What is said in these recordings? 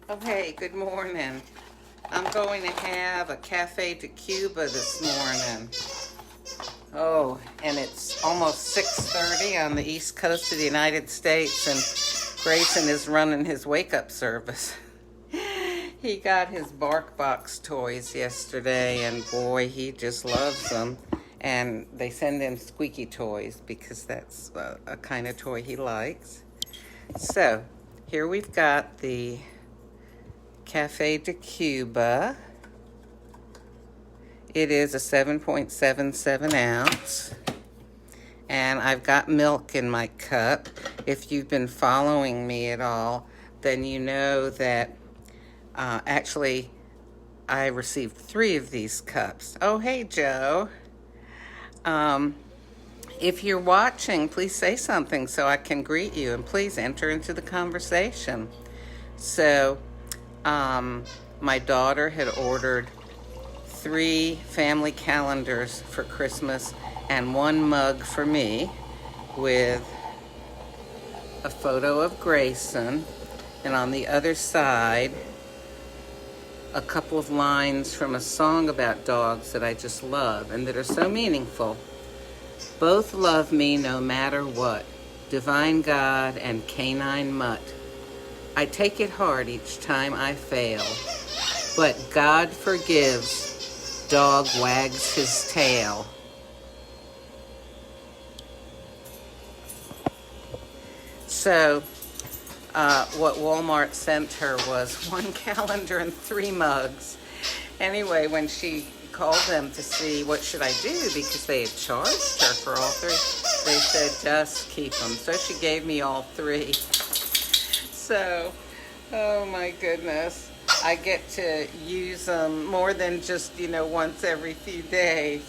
Oh, hey, good morning. I'm going to have a Cafe de Cuba this morning. Oh, and it's almost 6:30 on the East Coast of the United States, and Grayson is running his wake-up service. He got his BarkBox toys yesterday, and boy, he just loves them. And they send him squeaky toys because that's a kind of toy he likes. So, here we've got the Cafe de Cuba. It is a 7.77 ounce. And I've got milk in my cup. If you've been following me at all, then you know that actually I received 3 of these cups. Oh, hey, Joe. If you're watching, please say something so I can greet you, and please enter into the conversation. So, my daughter had ordered 3 family calendars for Christmas and 1 mug for me with a photo of Grayson, and on the other side a couple of lines from a song about dogs that I just love and that are so meaningful. Both love me no matter what, divine God and canine mutt. I take it hard each time I fail, but God forgives, dog wags his tail. So, what Walmart sent her was 1 calendar and 3 mugs. Anyway, when she called them to see what should I do because they had charged her for all 3, they said just keep them. So she gave me all 3. So, oh my goodness, I get to use them more than just, once every few days.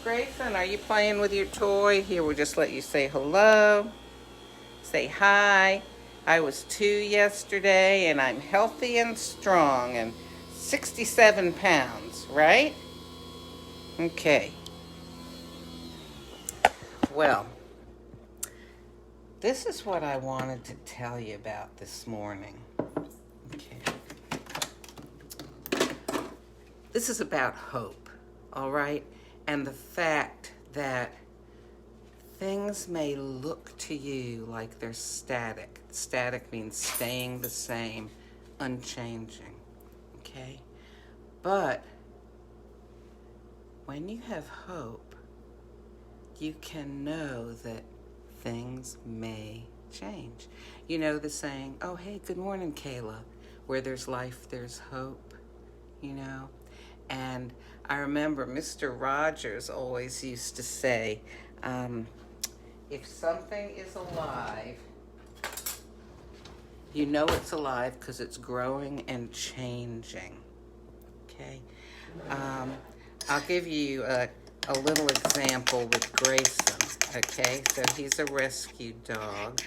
Grayson, are you playing with your toy? Here, we'll just let you say hello, say hi. I was 2 yesterday, and I'm healthy and strong, and 67 pounds, right? Okay. Well, this is what I wanted to tell you about this morning. Okay. This is about hope, all right? And the fact that things may look to you like they're static. Static means staying the same, unchanging, okay? But when you have hope, you can know that things may change. You know the saying, oh, hey, good morning, Kayla. Where there's life, there's hope, And I remember Mr. Rogers always used to say, if something is alive, you know it's alive because it's growing and changing, okay? I'll give you a little example with Grayson, okay? So he's a rescue dog.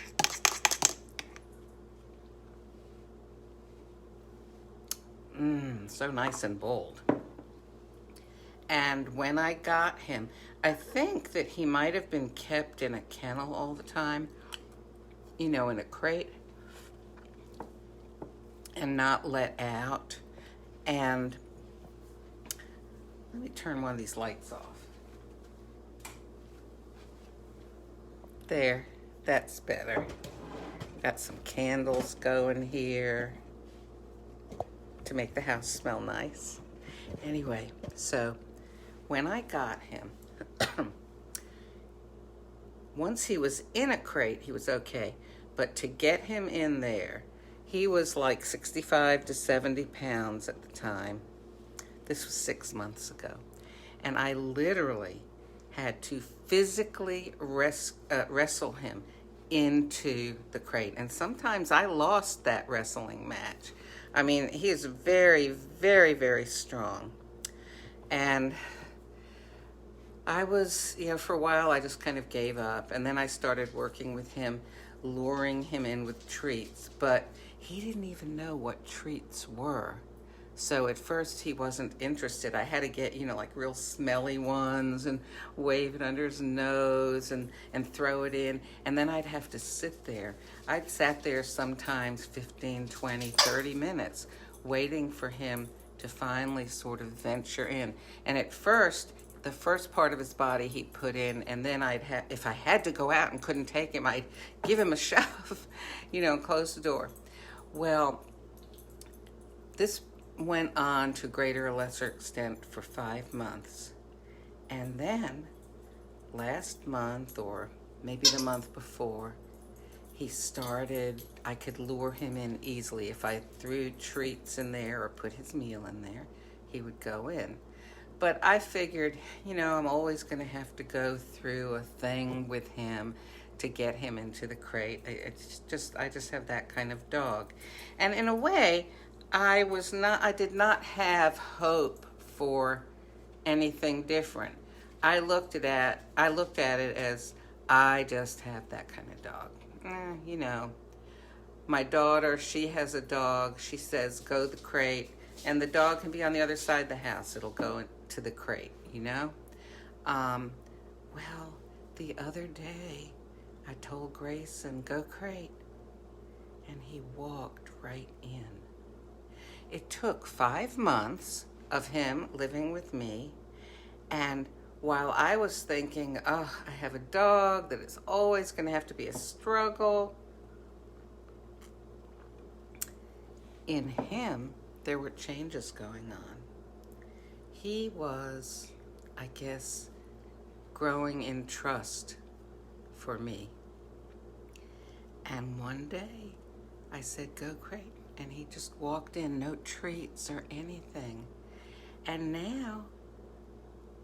So nice and bold. And when I got him, I think that he might have been kept in a kennel all the time, in a crate, and not let out. And let me turn one of these lights off. There, that's better. Got some candles going here to make the house smell nice. Anyway, so when I got him, once he was in a crate, he was okay. But to get him in there, he was like 65 to 70 pounds at the time. This was 6 months ago. And I literally had to physically wrestle him into the crate. And sometimes I lost that wrestling match. I mean, he is very, very, very strong. And I was, for a while I just kind of gave up. And then I started working with him, luring him in with treats. But he didn't even know what treats were. So at first he wasn't interested. I had to get, like real smelly ones and wave it under his nose and throw it in. And then I'd have to sit there. I'd sat there sometimes 15, 20, 30 minutes waiting for him to finally sort of venture in. And at first, the first part of his body he put in, and then if I had to go out and couldn't take him, I'd give him a shove, and close the door. Well, this went on to greater or lesser extent for 5 months. And then last month, or maybe the month before, I could lure him in easily. If I threw treats in there or put his meal in there, he would go in. But I figured, I'm always going to have to go through a thing with him to get him into the crate. I just have that kind of dog. And in a way, I did not have hope for anything different. I looked at it as I just have that kind of dog. My daughter, she has a dog. She says, go to the crate, and the dog can be on the other side of the house. It'll go into the crate, Well, the other day, I told Grayson, go crate, and he walked right in. It took 5 months of him living with me, and while I was thinking, I have a dog that is always going to have to be a struggle, in him, there were changes going on. He was, I guess, growing in trust for me. And one day, I said, go crate. And he just walked in, no treats or anything. And now,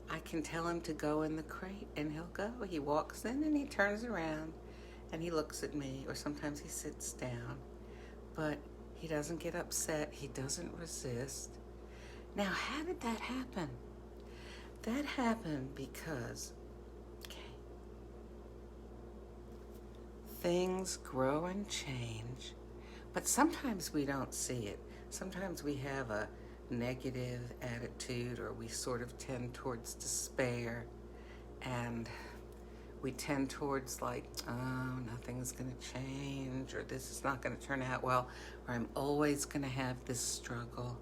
I can tell him to go in the crate, and he'll go. He walks in, and he turns around, and he looks at me, or sometimes he sits down. But he doesn't get upset. He doesn't resist. Now, how did that happen? That happened because, things grow and change, but sometimes we don't see it. Sometimes we have a negative attitude, or we sort of tend towards despair, and we tend towards like, nothing's going to change, or this is not going to turn out well, or I'm always going to have this struggle.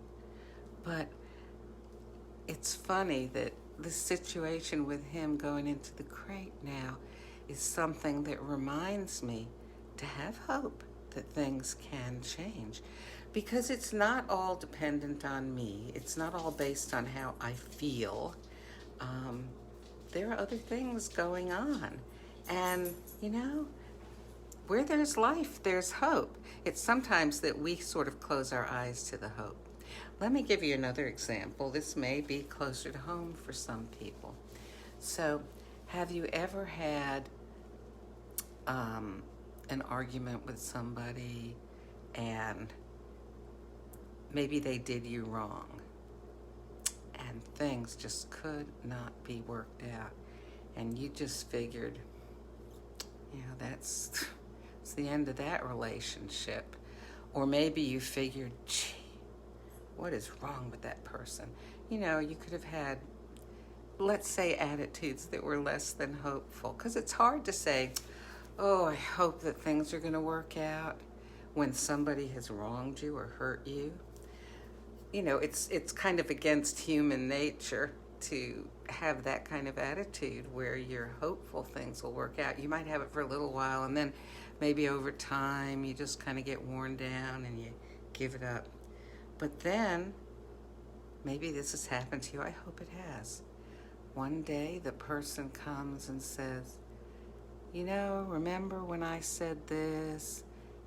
But it's funny that the situation with him going into the crate now is something that reminds me to have hope that things can change, because it's not all dependent on me. It's not all based on how I feel. There are other things going on. And, where there's life, there's hope. It's sometimes that we sort of close our eyes to the hope. Let me give you another example. This may be closer to home for some people. So, have you ever had an argument with somebody, and maybe they did you wrong, and things just could not be worked out, and you just figured, that's the end of that relationship? Or maybe you figured, gee, what is wrong with that person? You could have had, let's say, attitudes that were less than hopeful, because it's hard to say, I hope that things are going to work out when somebody has wronged you or hurt you. It's kind of against human nature to have that kind of attitude where you're hopeful things will work out. You might have it for a little while, and then maybe over time you just kind of get worn down and you give it up. But then, maybe this has happened to you. I hope it has. One day the person comes and says, remember when I said this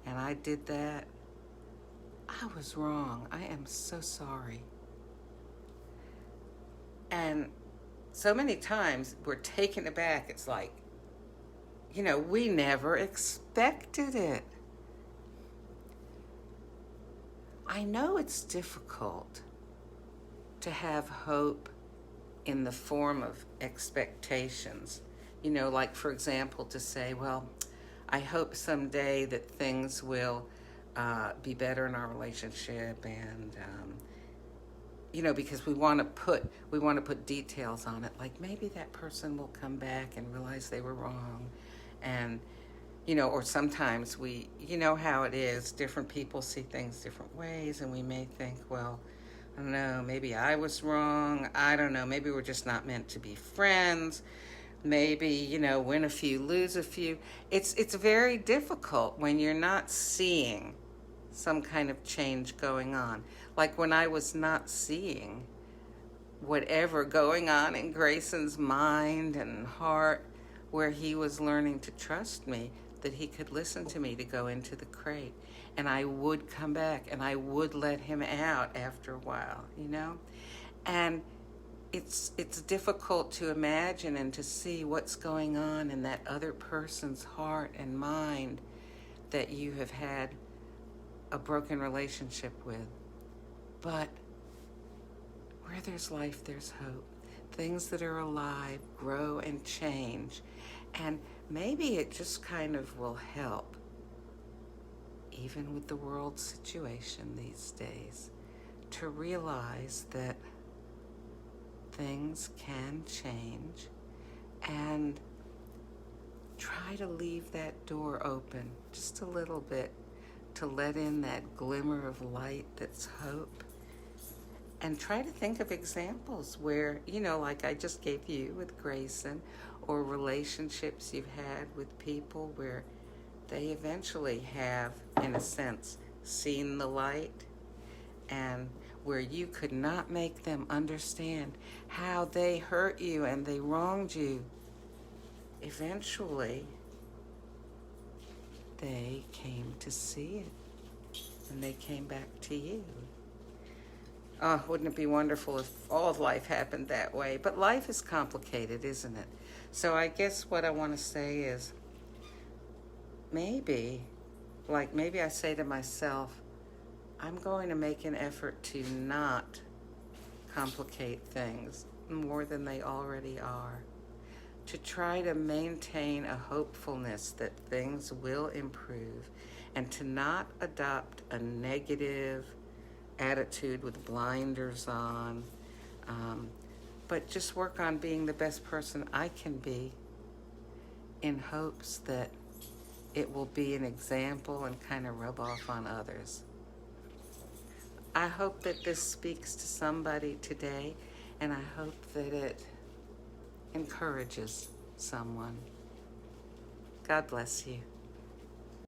and I did that? I was wrong. I am so sorry. And so many times we're taken aback. It's like, we never expected it. I know it's difficult to have hope in the form of expectations. Like, for example, to say, well, I hope someday that things will be better in our relationship, and because we want to put details on it, like maybe that person will come back and realize they were wrong. And or sometimes you know how it is, different people see things different ways, and we may think, well, I don't know, maybe I was wrong, I don't know, maybe we're just not meant to be friends, maybe win a few, lose a few. It's very difficult when you're not seeing some kind of change going on. Like when I was not seeing whatever going on in Grayson's mind and heart, where he was learning to trust me, that he could listen to me to go into the crate, and I would come back and I would let him out after a while, and it's difficult to imagine and to see what's going on in that other person's heart and mind that you have had a broken relationship with. But where there's life, there's hope. Things that are alive grow and change. And maybe it just kind of will help, even with the world situation these days, to realize that things can change, and try to leave that door open just a little bit to let in that glimmer of light that's hope. And try to think of examples where, like I just gave you with Grayson, or relationships you've had with people where they eventually have, in a sense, seen the light, and where you could not make them understand how they hurt you and they wronged you. Eventually, they came to see it, and they came back to you. Oh, wouldn't it be wonderful if all of life happened that way? But life is complicated, isn't it? So I guess what I want to say is, maybe I say to myself, I'm going to make an effort to not complicate things more than they already are. To try to maintain a hopefulness that things will improve, and to not adopt a negative attitude with blinders on, but just work on being the best person I can be, in hopes that it will be an example and kind of rub off on others. I hope that this speaks to somebody today, and I hope that it encourages someone. God bless you.